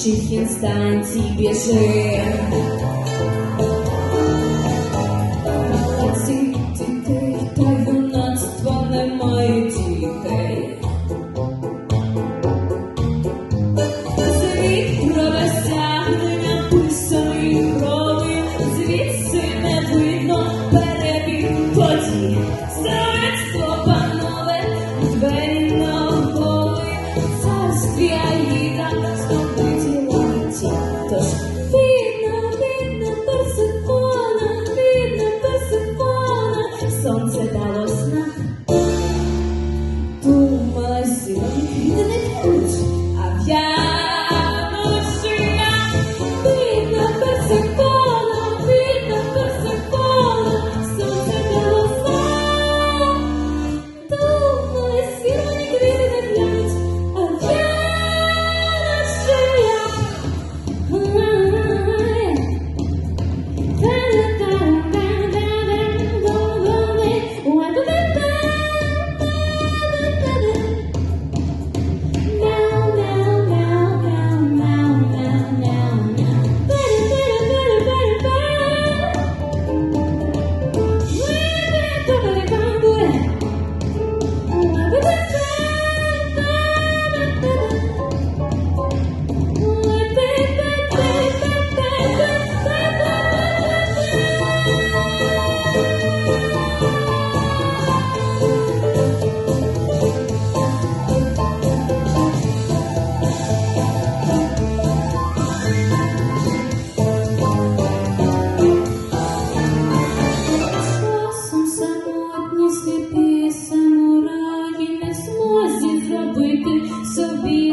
кращих інстанцій біжи. Ці дітей та юнацтва немає дітей. Звіт про досягнення писаної крові, звідси не видно перебіг подій. Здравецтво, панове, двері навколи, царстві Аїда, здобиті латі. Тож бідна Персифона, сонце дало знак. Думала, зіроньки не п'ють, а в'януть шлях. Бідна Персифона, сонце дало знак. Думала, зіроньки не п'ють, а в'януть шлях. Часом самотні сліпі самураї не змозі зробити собі